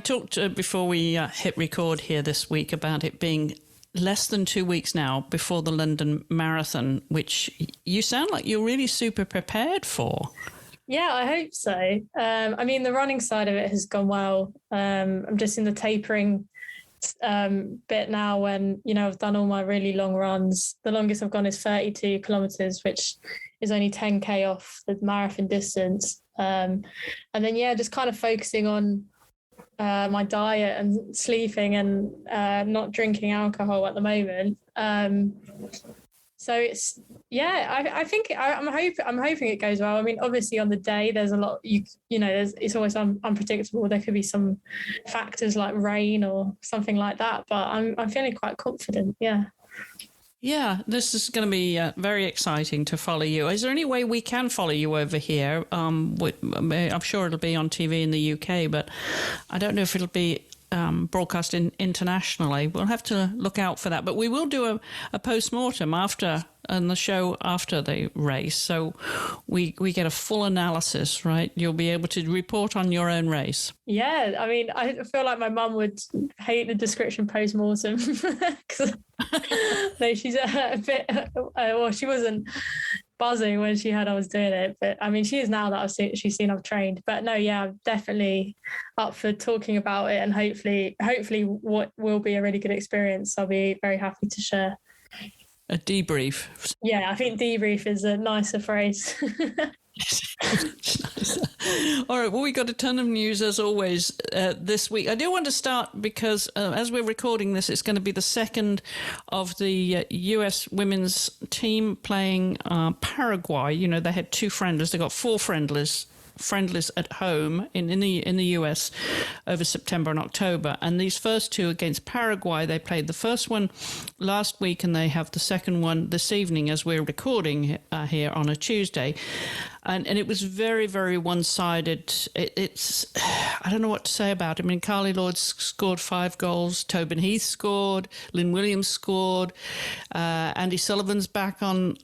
talked before we hit record here this week about it being less than 2 weeks now before the London Marathon, which you sound like you're really super prepared for. Yeah, I hope so. I mean, the running side of it has gone well. I'm just in the tapering bit now when, I've done all my really long runs. The longest I've gone is 32 kilometres, which is only 10K off the marathon distance. And then, just kind of focusing on my diet and sleeping and not drinking alcohol at the moment. So it's, I think I'm hoping it goes well. I mean, obviously on the day there's a lot, it's always unpredictable. There could be some factors like rain or something like that, but I'm feeling quite confident. Yeah. Yeah, this is going to be very exciting to follow you. Is there any way we can follow you over here? I'm sure it'll be on TV in the UK, but I don't know if it'll be broadcast internationally. We'll have to look out for that. But we will do a post-mortem and the show after the race. So we get a full analysis, right? You'll be able to report on your own race. Yeah, I mean, I feel like my mum would hate the description post-mortem. No, she's a bit, she wasn't buzzing when she heard I was doing it, but I mean, she is now that she's seen I've trained. But no, I'm definitely up for talking about it, and hopefully what will be a really good experience, I'll be very happy to share. A debrief. Yeah, I think debrief is a nicer phrase. All right, well, we got a ton of news as always this week. I do want to start because as we're recording this, it's going to be the second of the US women's team playing Paraguay. They had 2 friendlies. They got 4 friendlies at home in the US over September and October, and these first 2 against Paraguay, they played the first one last week and they have the second one this evening as we're recording here on a Tuesday. And it was very, very one-sided. It's I don't know what to say about it. I mean, Carly Lloyd scored 5 goals. Tobin Heath scored. Lynn Williams scored. Andy Sullivan's back on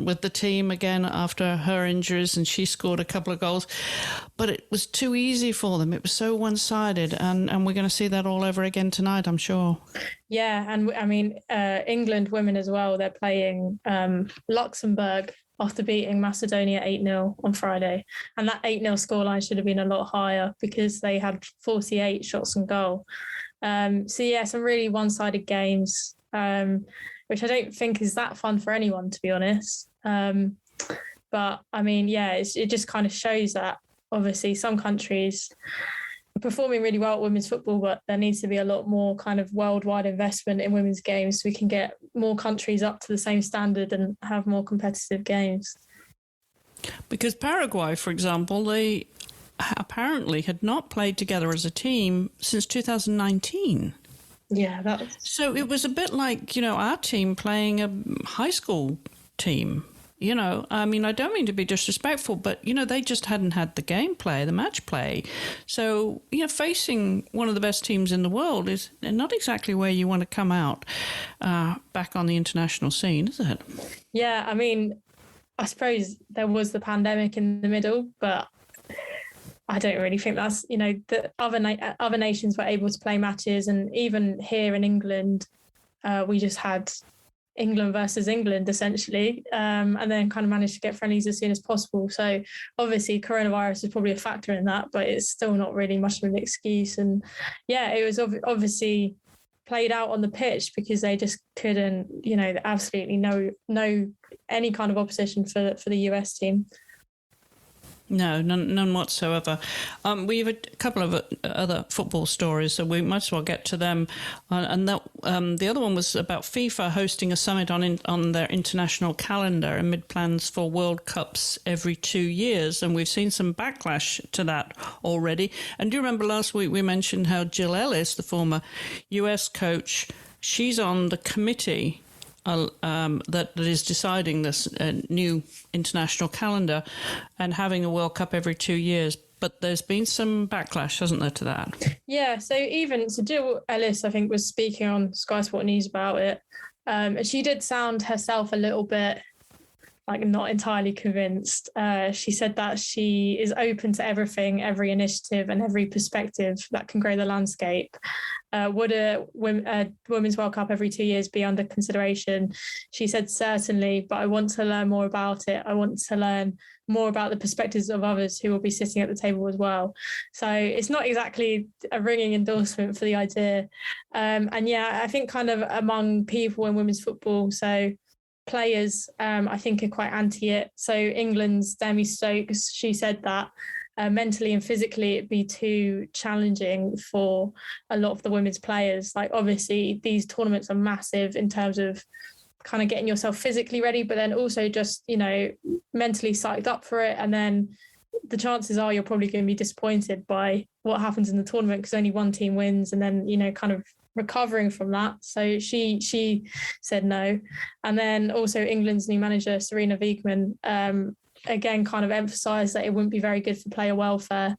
with the team again after her injuries, and she scored a couple of goals. But it was too easy for them. It was so one-sided, and we're going to see that all over again tonight, I'm sure. Yeah, and I mean, England women as well. They're playing Luxembourg after beating Macedonia 8-0 on Friday. And that 8-0 scoreline should have been a lot higher because they had 48 shots on goal. Some really one-sided games, which I don't think is that fun for anyone, to be honest. But, I mean, it just kind of shows that, obviously, some countries are performing really well at women's football, but there needs to be a lot more kind of worldwide investment in women's games so we can get more countries up to the same standard and have more competitive games. Because Paraguay, for example, they apparently had not played together as a team since 2019. Yeah, so it was a bit like, our team playing a high school team. I mean, I don't mean to be disrespectful, but, they just hadn't had the gameplay, the match play. So, facing one of the best teams in the world is not exactly where you want to come out back on the international scene, is it? Yeah, I mean, I suppose there was the pandemic in the middle, but I don't really think that's, the other nations were able to play matches. And even here in England, we just had England versus England, essentially, and then kind of managed to get friendlies as soon as possible. So obviously coronavirus is probably a factor in that, but it's still not really much of an excuse. And it was obviously played out on the pitch because they just couldn't, absolutely no any kind of opposition for the US team. No, none whatsoever. We have a couple of other football stories, so we might as well get to them. And that the other one was about FIFA hosting a summit on their international calendar amid plans for World Cups every 2 years. And we've seen some backlash to that already. And do you remember last week we mentioned how Jill Ellis, the former US coach, she's on the committee that is deciding this new international calendar and having a World Cup every 2 years. But there's been some backlash, hasn't there, to that? Yeah, so Jill Ellis, I think, was speaking on Sky Sport News about it. And she did sound herself a little bit like not entirely convinced. She said that she is open to everything, every initiative and every perspective that can grow the landscape. Would a Women's World Cup every 2 years be under consideration? She said, certainly, but I want to learn more about it. I want to learn more about the perspectives of others who will be sitting at the table as well. So it's not exactly a ringing endorsement for the idea. And yeah, I think kind of among people in women's football, so players, I think are quite anti it. So England's Demi Stokes, she said that mentally and physically it'd be too challenging for a lot of the women's players. Like obviously these tournaments are massive in terms of kind of getting yourself physically ready, but then also just, you know, mentally psyched up for it. And then the chances are you're probably going to be disappointed by what happens in the tournament because only one team wins, and then, you know, kind of recovering from that. So she said no. And then also England's new manager, Sarina Wiegman, again, kind of emphasised that it wouldn't be very good for player welfare.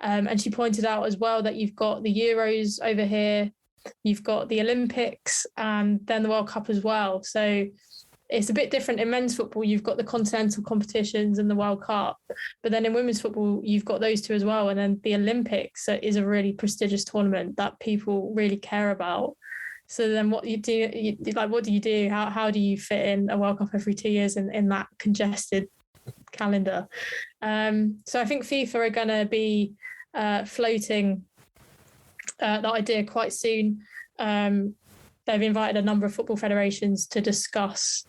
And she pointed out as well that you've got the Euros over here, you've got the Olympics, and then the World Cup as well. So it's a bit different in men's football. You've got the continental competitions and the World Cup, but then in women's football, you've got those two as well. And then the Olympics is a really prestigious tournament that people really care about. So then what you do, what do you do? How do you fit in a World Cup every 2 years in that congested calendar? So I think FIFA are going to be floating that idea quite soon. They've invited a number of football federations to discuss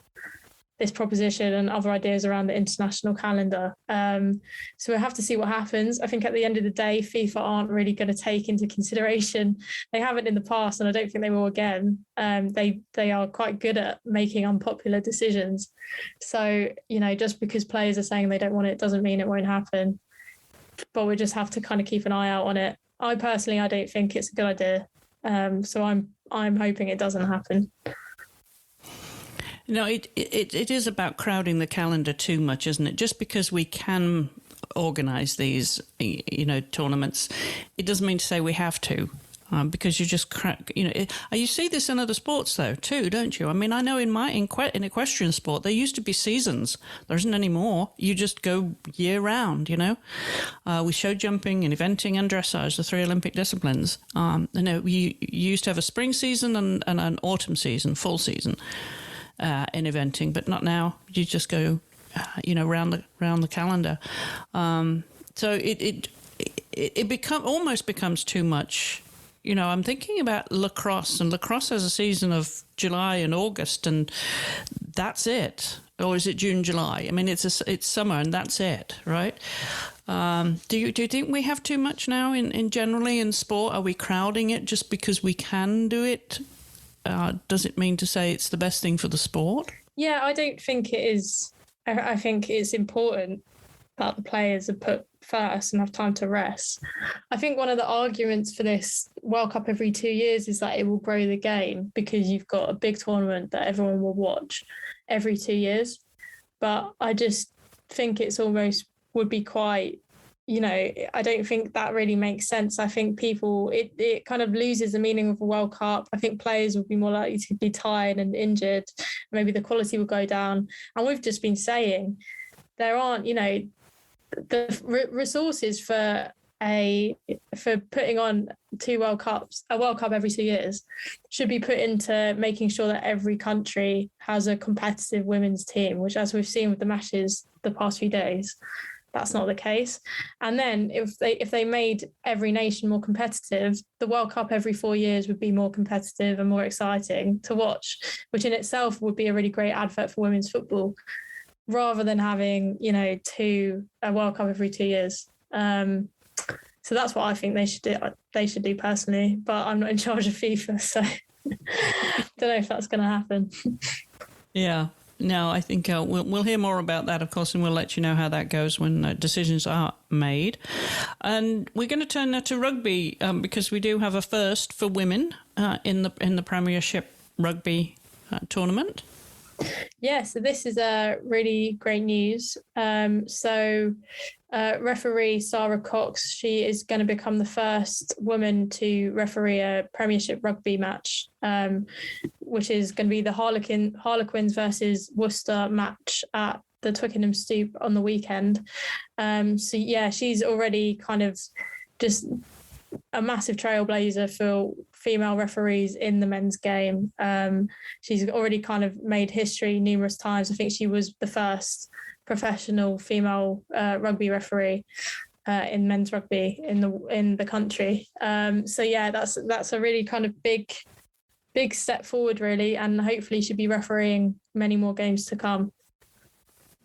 this proposition and other ideas around the international calendar. So we'll have to see what happens. I think at the end of the day, FIFA aren't really going to take into consideration. They haven't in the past, and I don't think they will again. They are quite good at making unpopular decisions. So, you know, just because players are saying they don't want it doesn't mean it won't happen. But we just have to kind of keep an eye out on it. I personally don't think it's a good idea. So I'm hoping it doesn't happen. No, it is about crowding the calendar too much, isn't it? Just because we can organise these, you know, tournaments, it doesn't mean to say we have to. Because you just you see this in other sports though too, don't you? I mean, I know in equestrian sport there used to be seasons. There isn't anymore. You just go year round. You know, with show jumping and eventing and dressage, the 3 Olympic disciplines. You know, you used to have a spring season and an autumn season, full season in eventing, but not now. You just go, round the calendar. So it almost becomes too much. You know, I'm thinking about lacrosse, and lacrosse has a season of July and August, and that's it. Or is it June, July? I mean, it's summer, and that's it, right? Do you think we have too much now in generally in sport? Are we crowding it just because we can do it? Does it mean to say it's the best thing for the sport? Yeah, I don't think it is. I think it's important that the players are put first and have time to rest. I think one of the arguments for this World Cup every 2 years is that it will grow the game because you've got a big tournament that everyone will watch every 2 years. But I just think it's almost would be quite, I don't think that really makes sense. I think it kind of loses the meaning of a World Cup. I think players would be more likely to be tired and injured. Maybe the quality will go down. And we've just been saying there aren't, the resources for putting on a World Cup every 2 years should be put into making sure that every country has a competitive women's team, which, as we've seen with the matches the past few days, that's not the case. And then if they made every nation more competitive, the World Cup every 4 years would be more competitive and more exciting to watch, which in itself would be a really great advert for women's football, rather than having, a World Cup every 2 years. So that's what I think they should do personally, but I'm not in charge of FIFA, so don't know if that's going to happen. Yeah. No, I think we'll hear more about that, of course, and we'll let you know how that goes when decisions are made. And we're going to turn now to rugby because we do have a first for women in the Premiership Rugby tournament. Yeah, so this is really great news. Referee Sara Cox, she is going to become the first woman to referee a Premiership Rugby match, which is going to be the Harlequins versus Worcester match at the Twickenham Stoop on the weekend. So yeah, she's already kind of just a massive trailblazer for female referees in the men's game. She's already kind of made history numerous times. I think she was the first professional female rugby referee in men's rugby in the country. So yeah, that's a really kind of big step forward, really, and hopefully she'll be refereeing many more games to come.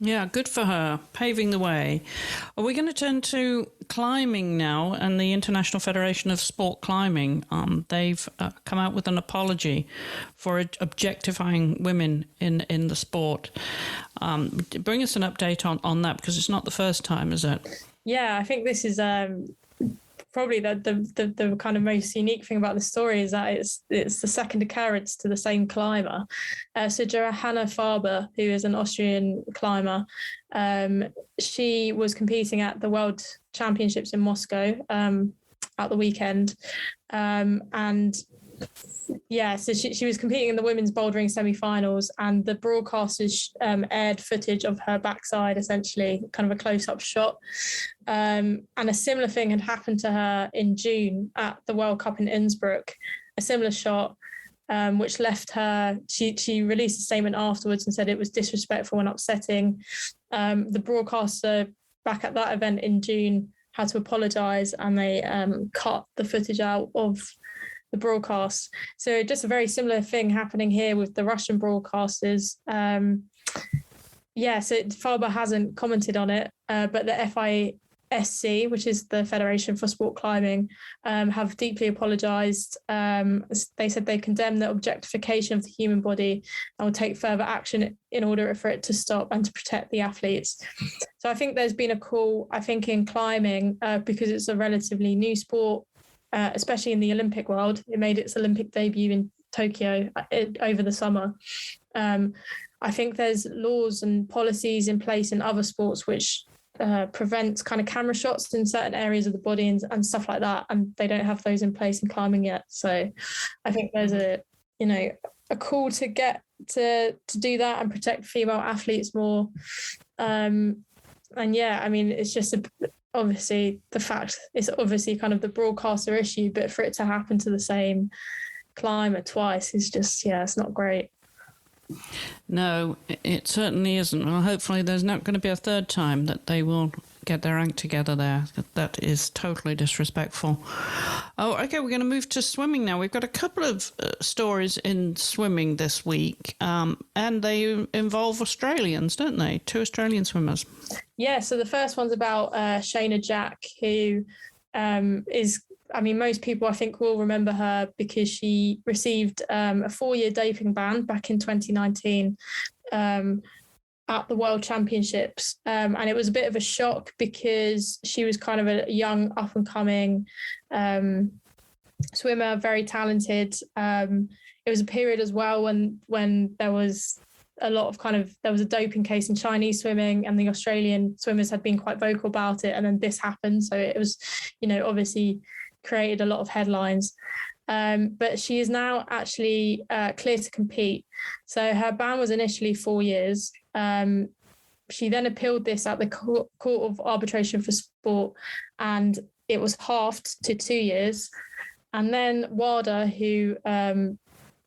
Yeah, good for her, paving the way. Are we going to turn to climbing now and the International Federation of Sport Climbing? They've come out with an apology for objectifying women in the sport. Bring us an update on that, because it's not the first time, is it? Yeah, I think this is probably the kind of most unique thing about the story is that it's the second occurrence to the same climber. So Johanna Faber, who is an Austrian climber, she was competing at the World Championships in Moscow at the weekend, and yeah, so she was competing in the women's bouldering semi-finals, and the broadcasters aired footage of her backside, essentially kind of a close-up shot. And a similar thing had happened to her in June at the World Cup in Innsbruck, a similar shot, which left her, she released a statement afterwards and said it was disrespectful and upsetting. The broadcaster back at that event in June had to apologise, and they cut the footage out of the broadcast. So just a very similar thing happening here with the Russian broadcasters. So Faber hasn't commented on it, but the FISC, which is the Federation for Sport Climbing, have deeply apologised. They said they condemn the objectification of the human body and will take further action in order for it to stop and to protect the athletes. So I think there's been a call, I think, in climbing, because it's a relatively new sport, especially in the Olympic world. It made its Olympic debut in Tokyo over the summer. I think there's laws and policies in place in other sports which prevents kind of camera shots in certain areas of the body and stuff like that, and they don't have those in place in climbing yet. So I think there's a call to get to do that and protect female athletes more. And yeah, I mean, it's just obviously the fact it's obviously kind of the broadcaster issue, but for it to happen to the same climber twice is just, it's not great. No, it certainly isn't. Well, hopefully there's not going to be a third time that they will get their act together there. That is totally disrespectful. Oh, okay, we're going to move to swimming now. We've got a couple of stories in swimming this week, and they involve Australians, don't they? 2 Australian swimmers. Yeah, so the first one's about Shayna Jack, who is... I mean, most people, I think, will remember her because she received a 4-year doping ban back in 2019 at the World Championships. And it was a bit of a shock because she was kind of a young, up-and-coming swimmer, very talented. It was a period as well when there was a lot of there was a doping case in Chinese swimming, and the Australian swimmers had been quite vocal about it. And then this happened. So it was, obviously created a lot of headlines. But she is now actually clear to compete. So her ban was initially 4 years. She then appealed this at the Court of Arbitration for Sport, and it was halved to 2 years. And then WADA, who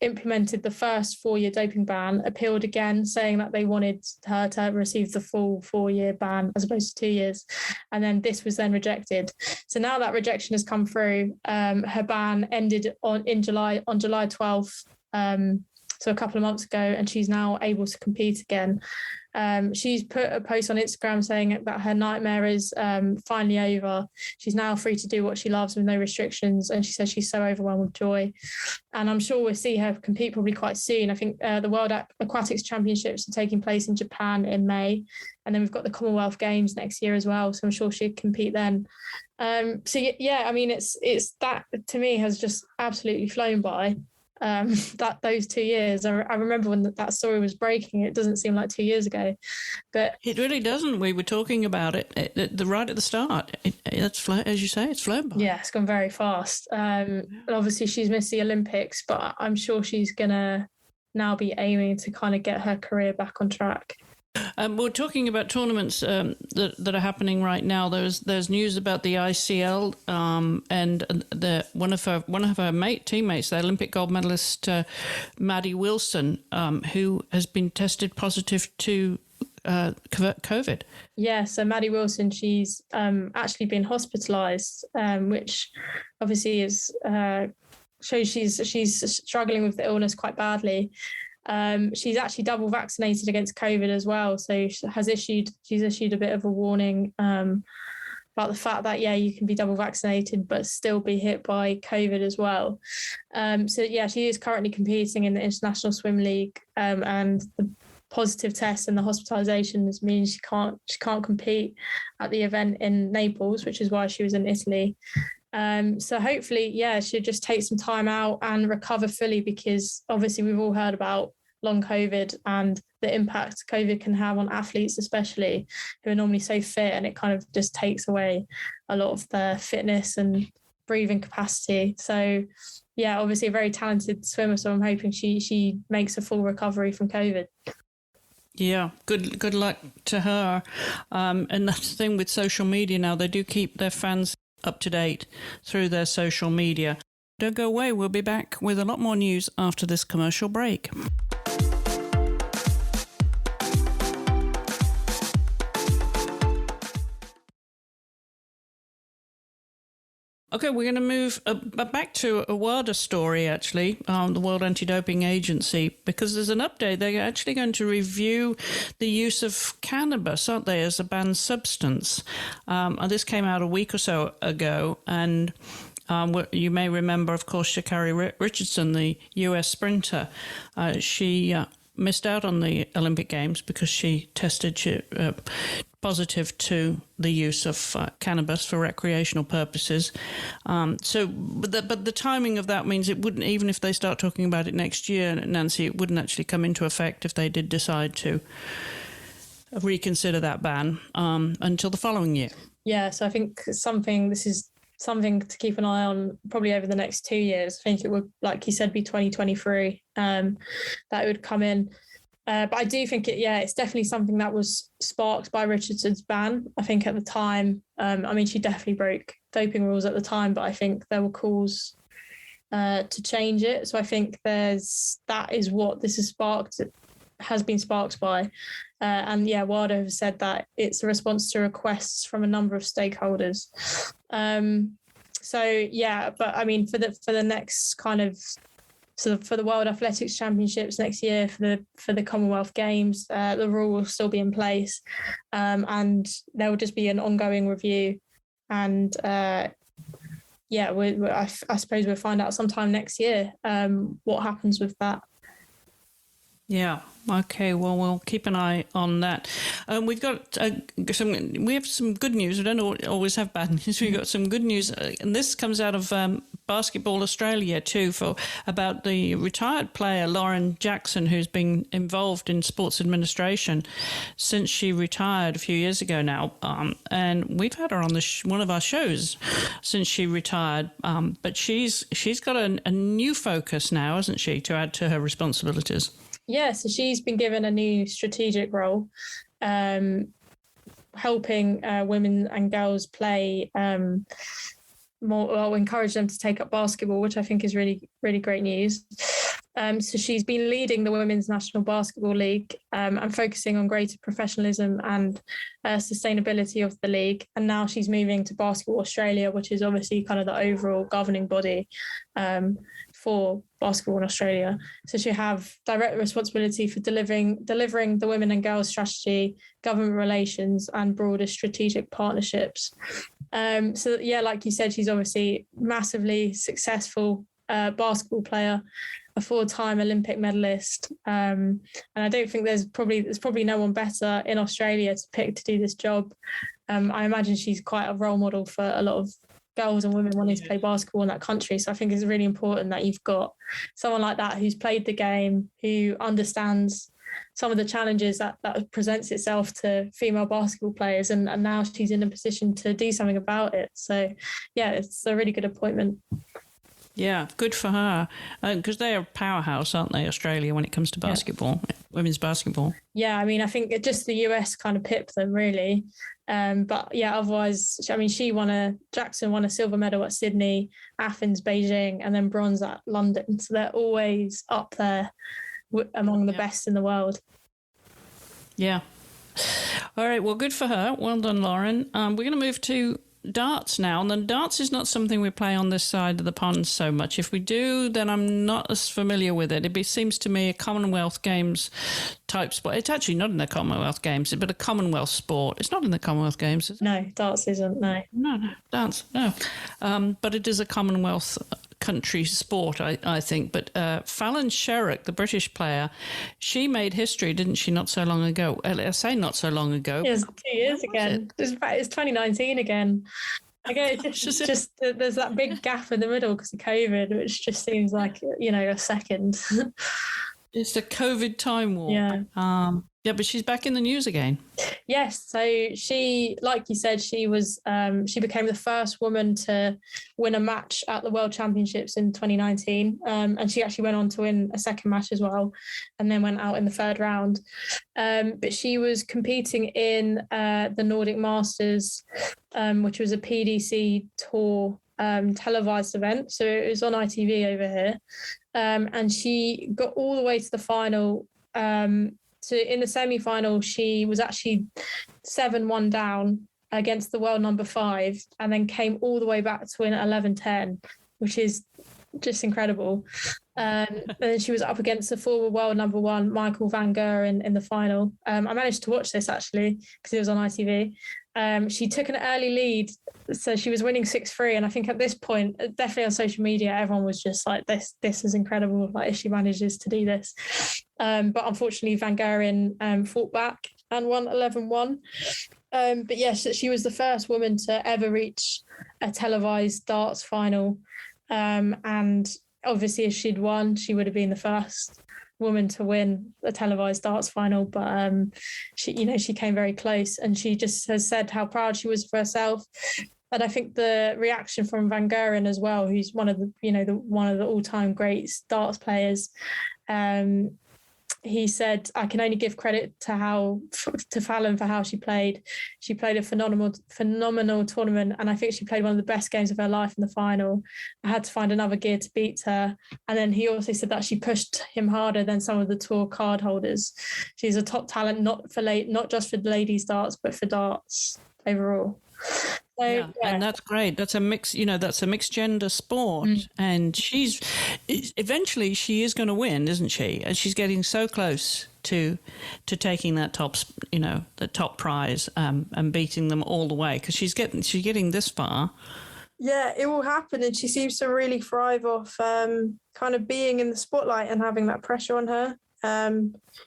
implemented the first 4-year doping ban, appealed again, saying that they wanted her to receive the full 4-year ban as opposed to 2 years. And then this was then rejected. So now that rejection has come through. Her ban ended on July 12th, so a couple of months ago, and she's now able to compete again. She's put a post on Instagram saying that her nightmare is finally over. She's now free to do what she loves with no restrictions, and she says she's so overwhelmed with joy. And I'm sure we'll see her compete probably quite soon. I think the World Aquatics Championships are taking place in Japan in May, and then we've got the Commonwealth Games next year as well, so I'm sure she'd compete then. So yeah, I mean, it's that to me has just absolutely flown by. Those 2 years. I remember when that story was breaking. It doesn't seem like 2 years ago, but it really doesn't. We were talking about it right at the start. It's as you say, it's flown by. Yeah, it's gone very fast. And obviously she's missed the Olympics, but I'm sure she's gonna now be aiming to kind of get her career back on track. We're talking about tournaments that are happening right now. There's news about the ICL and one of her teammates, the Olympic gold medalist Maddie Wilson, who has been tested positive to COVID. Yeah, so Maddie Wilson, she's actually been hospitalised, which obviously is shows she's struggling with the illness quite badly. She's actually double vaccinated against COVID as well, so she's issued a bit of a warning about the fact that you can be double vaccinated but still be hit by COVID as well. So she is currently competing in the International Swim League, and the positive test and the hospitalisation means she can't compete at the event in Naples, which is why she was in Italy. So hopefully, she'll just take some time out and recover fully, because obviously we've all heard about long COVID and the impact COVID can have on athletes, especially who are normally so fit, and it kind of just takes away a lot of their fitness and breathing capacity. So obviously a very talented swimmer, so I'm hoping she makes a full recovery from COVID. Yeah, good luck to her. And that's the thing with social media now, they do keep their fans up to date through their social media. Don't go away, we'll be back with a lot more news after this commercial break. Okay, we're going to move back to a WADA story, actually, the World Anti-Doping Agency, because there's an update. They're actually going to review the use of cannabis, aren't they, as a banned substance. And this came out a week or so ago, and you may remember, of course, Sha'Carri Richardson, the US sprinter. She missed out on the Olympic Games because she tested positive to the use of cannabis for recreational purposes. But the timing of that means it wouldn't, even if they start talking about it next year, Nancy, it wouldn't actually come into effect if they did decide to reconsider that ban until the following year. Yeah, so I think this is something to keep an eye on probably over the next 2 years. I think it would, like you said, be 2023 that it would come in. But I do think it's definitely something that was sparked by Richardson's ban. I think at the time, she definitely broke doping rules at the time, but I think there were calls to change it. So I think that is what this has been sparked by. WADA have said that it's a response to requests from a number of stakeholders. But for the next kind of, so for the World Athletics Championships next year, for the Commonwealth Games, the rule will still be in place, and there will just be an ongoing review. And I suppose we'll find out sometime next year what happens with that. Yeah. Okay, well, we'll keep an eye on that. We've got we have some good news. We don't always have bad news. We've got some good news, and this comes out of Basketball Australia too, about the retired player Lauren Jackson, who's been involved in sports administration since she retired a few years ago now, and we've had her on one of our shows since she retired. But she's got a new focus now, hasn't she, to add to her responsibilities? Yeah, so she's been given a new strategic role, helping women and girls play encourage them to take up basketball, which I think is really, really great news. So she's been leading the Women's National Basketball League and focusing on greater professionalism and sustainability of the league. And now she's moving to Basketball Australia, which is obviously kind of the overall governing body for basketball in Australia. So she have direct responsibility for delivering the women and girls strategy, government relations, and broader strategic partnerships. Like you said, she's obviously massively successful basketball player, a 4-time Olympic medalist, and I don't think there's probably no one better in Australia to pick to do this job. I imagine she's quite a role model for a lot of girls and women wanting to play basketball in that country. So I think it's really important that you've got someone like that who's played the game, who understands some of the challenges that presents itself to female basketball players, and now she's in a position to do something about it. So yeah, it's a really good appointment. Yeah, good for her. Because they're a powerhouse, aren't they, Australia, when it comes to basketball, women's basketball? Yeah, I mean, I think just the US kind of pipped them, really. But yeah, otherwise, I mean, Jackson won a silver medal at Sydney, Athens, Beijing, and then bronze at London. So they're always up there among the best in the world. Yeah. All right, well, good for her. Well done, Lauren. We're going to move to darts now, and then darts is not something we play on this side of the pond so much. If we do, then I'm not as familiar with it. It seems to me a Commonwealth Games type sport. It's actually not in the Commonwealth Games, but a Commonwealth sport. It's not in the Commonwealth Games, is it? No, darts isn't, no. No, darts, no. But it is a Commonwealth country sport, I think. But Fallon Sherrock, the British player, she made history, didn't she, not so long ago? I say not so long ago. It was 2 years again. It's 2019 again. Again, it's just there's that big gap in the middle because of COVID, which just seems like, a second. It's the COVID time warp. Yeah. Yeah, but she's back in the news again. Yes. So she, like you said, she became the first woman to win a match at the World Championships in 2019. And she actually went on to win a second match as well, and then went out in the third round. But she was competing in the Nordic Masters, which was a PDC tour televised event. So it was on ITV over here. And she got all the way to the final. So in the semi-final, she was actually 7-1 down against the world number 5, and then came all the way back to win 11-10, which is just incredible. And then she was up against the former world number 1, Michael van Gerwen, in the final. I managed to watch this actually because it was on ITV. She took an early lead, so she was winning 6-3, and I think at this point, definitely on social media, everyone was just like, this is incredible, like, if she manages to do this. But unfortunately, Van Gerwen fought back and won 11-1. But yes, she was the first woman to ever reach a televised darts final. And obviously, if she'd won, she would have been the first woman to win a televised darts final. But she came very close, and she just has said how proud she was for herself. And I think the reaction from Van Gerwen as well, who's one of the all-time great darts players. He said, "I can only give credit to Fallon for how she played. She played a phenomenal tournament, and I think she played one of the best games of her life in the final. I had to find another gear to beat her." And then he also said that she pushed him harder than some of the tour card holders. She's a top talent, not just for ladies darts, but for darts overall. So, yeah, and that's great. That's a mixed gender sport, and she is going to win, isn't she? And she's getting so close to taking that the top prize, and beating them all the way, because she's getting this far. Yeah, it will happen, and she seems to really thrive off kind of being in the spotlight and having that pressure on her.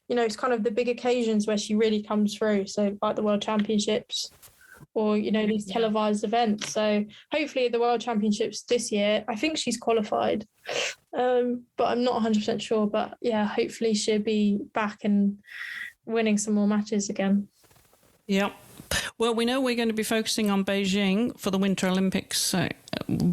It's kind of the big occasions where she really comes through. So like the World Championships, or these televised events. So hopefully at the World Championships this year, I think she's qualified, but I'm not 100% sure. But yeah, hopefully she'll be back and winning some more matches again. Yep. Well, we know we're going to be focusing on Beijing for the Winter Olympics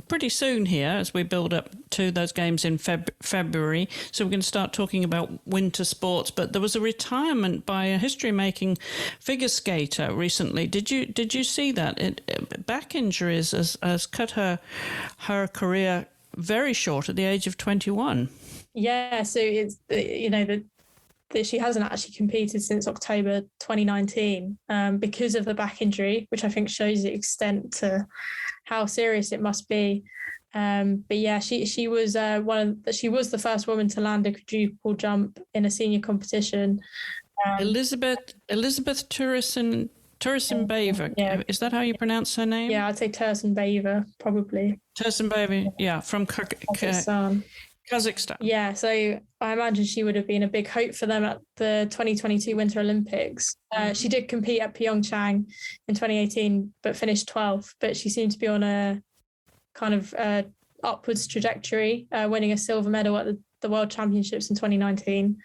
pretty soon here as we build up to those games in February. So we're going to start talking about winter sports. But there was a retirement by a history-making figure skater recently. Did you see that? Back injuries has cut her career very short at the age of 21. Yeah, so it's that she hasn't actually competed since October 2019 because of the back injury, which I think shows the extent to how serious it must be. But yeah, she was she was the first woman to land a quadruple jump in a senior competition. Elizabeth Tursunbayeva. Yeah. Is that how you pronounce her name? Yeah, I'd say Tursunbayeva, probably. Tursunbayeva, yeah, from Kazakhstan. Yeah, so I imagine she would have been a big hope for them at the 2022 Winter Olympics. She did compete at Pyeongchang in 2018, but finished 12th. But she seemed to be on a kind of upwards trajectory, winning a silver medal at the World Championships in 2019.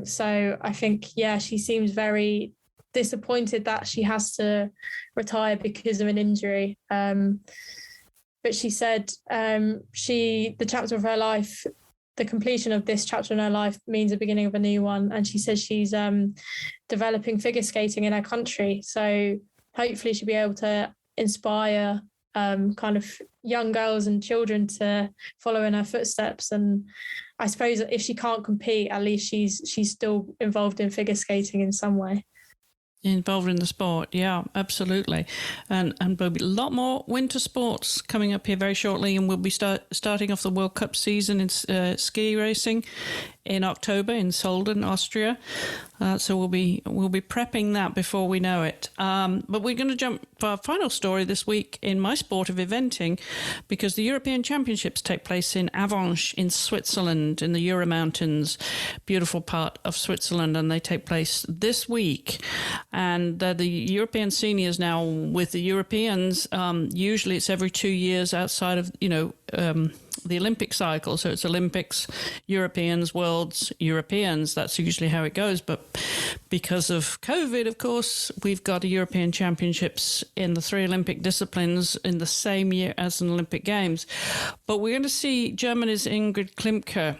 So I think, she seems very disappointed that she has to retire because of an injury. but she said the chapter of her life, the completion of this chapter in her life means the beginning of a new one. And she says she's developing figure skating in her country. So hopefully she'll be able to inspire kind of young girls and children to follow in her footsteps. And I suppose if she can't compete, at least she's still involved in figure skating in some way. Involved in the sport, yeah, absolutely. And there'll be a lot more winter sports coming up here very shortly, and we'll be starting off the World Cup season in ski racing in October in Solden, Austria. So we'll be prepping that before we know it. But we're going to jump for our final story this week in my sport of eventing, because the European Championships take place in Avenches in Switzerland, in the Jura Mountains, beautiful part of Switzerland, and they take place this week. And the European seniors now with the Europeans, usually it's every 2 years outside of, the Olympic cycle. So it's Olympics, Europeans, Worlds, Europeans. That's usually how it goes. But because of COVID, of course, we've got a European Championships in the 3 Olympic disciplines in the same year as an Olympic Games. But we're going to see Germany's Ingrid Klimke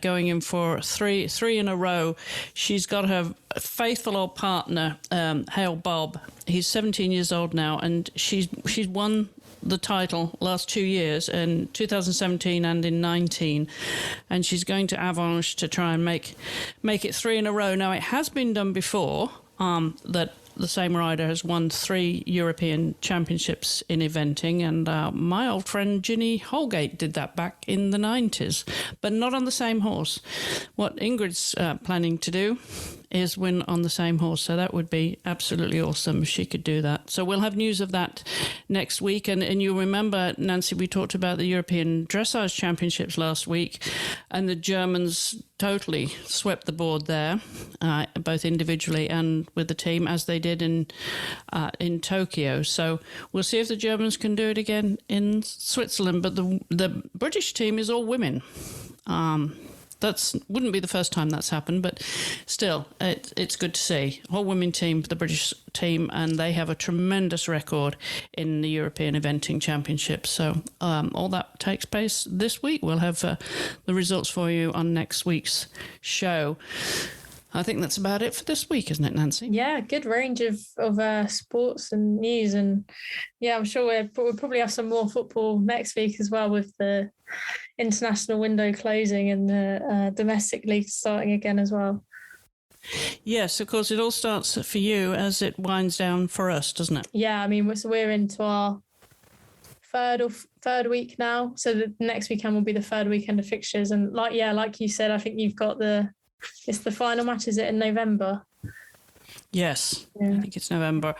going in for three in a row. She's got her faithful old partner, Hale Bob. He's 17 years old now, and she's won the title last 2 years, in 2017 and in 19, and she's going to Avenches to try and make it 3 in a row. Now, it has been done before that the same rider has won 3 European Championships in eventing, and my old friend Ginny Holgate did that back in the 90s, but not on the same horse. What Ingrid's planning to do is win on the same horse, so that would be absolutely awesome if she could do that. So we'll have news of that next week, and you remember, Nancy, we talked about the European Dressage Championships last week, and the Germans totally swept the board there, both individually and with the team, as they did in Tokyo. So we'll see if the Germans can do it again in Switzerland. But the British team is all women. That wouldn't be the first time that's happened, but still, it's good to see. Whole women team for the British team, and they have a tremendous record in the European Eventing Championships. So all that takes place this week. We'll have the results for you on next week's show. I think that's about it for this week, isn't it, Nancy? Yeah, good range of sports and news. And yeah, I'm sure we'll probably have some more football next week as well, with the international window closing and the domestic league starting again as well. Yes, of course, it all starts for you as it winds down for us, doesn't it? Yeah, I mean, so we're into our third week now. So the next weekend will be the third weekend of fixtures. And like you said, I think you've got it's the final match, is it in November? Yes, yeah. I think it's November.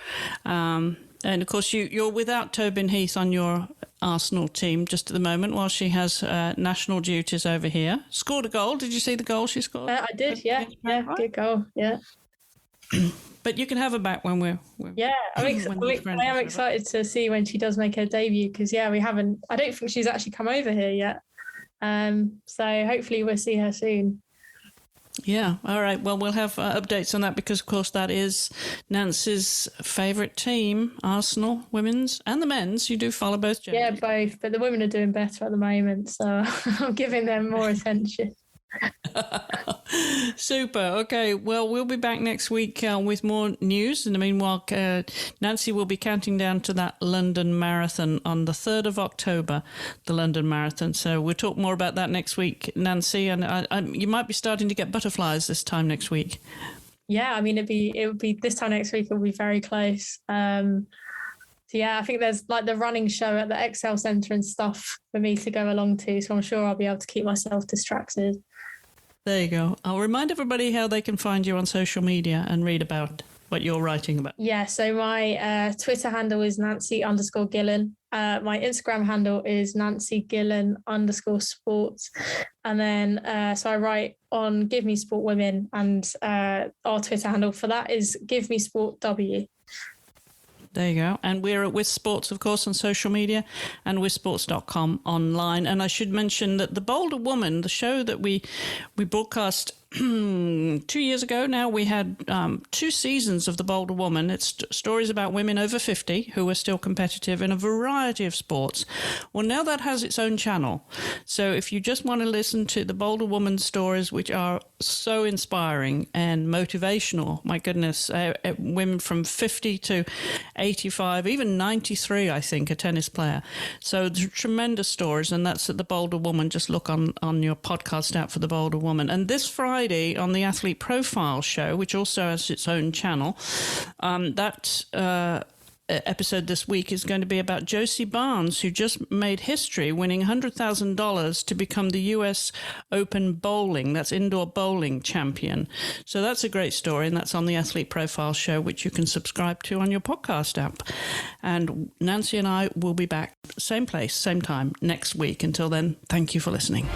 And of course, you're without Tobin Heath on your Arsenal team just at the moment, while she has national duties over here. Scored a goal. Did you see the goal she scored? I did, yeah. Yeah, good goal, yeah. But you can have her back when we're yeah, I am excited to see when she does make her debut, because, yeah, I don't think she's actually come over here yet. So hopefully we'll see her soon. Yeah, all right. Well, we'll have updates on that, because, of course, that is Nancy's favourite team, Arsenal, women's and the men's. You do follow both, Jamie? Yeah, both. But the women are doing better at the moment, so I'm giving them more attention. Super. Okay, well, we'll be back next week with more news. In the meanwhile, Nancy will be counting down to that London Marathon on the 3rd of October, the London Marathon. So we'll talk more about that next week, Nancy, and you might be starting to get butterflies this time next week. Yeah, I mean, it would be this time next week. It'll be very close. So yeah, I think there's like the running show at the Excel Centre and stuff for me to go along to. So I'm sure I'll be able to keep myself distracted. There you go. I'll remind everybody how they can find you on social media and read about what you're writing about. Yeah, so my Twitter handle is Nancy_Gillen. My Instagram handle is NancyGillen_sports. And then, so I write on Give Me Sport Women, and our Twitter handle for that is Give Me Sport W. There you go. And we're at WiSP Sports, of course, on social media, and wisports.com online. And I should mention that The Bolder Woman, the show that we broadcast 2 years ago now, we had 2 seasons of The Bolder Woman. It's stories about women over 50 who are still competitive in a variety of sports. Well, now that has its own channel. So if you just want to listen to The Bolder Woman stories, which are so inspiring and motivational, my goodness, women from 50 to 85, even 93, I think, a tennis player. So tremendous stories, and that's at The Bolder Woman. Just look on your podcast app for The Bolder Woman. And this Friday on the Athlete Profile show, which also has its own channel, episode this week is going to be about Josie Barnes, who just made history winning $100,000 to become the US Open bowling, that's indoor bowling champion. So that's a great story, and that's on the Athlete Profile show, which you can subscribe to on your podcast app. And Nancy and I will be back same place, same time next week. Until then, thank you for listening.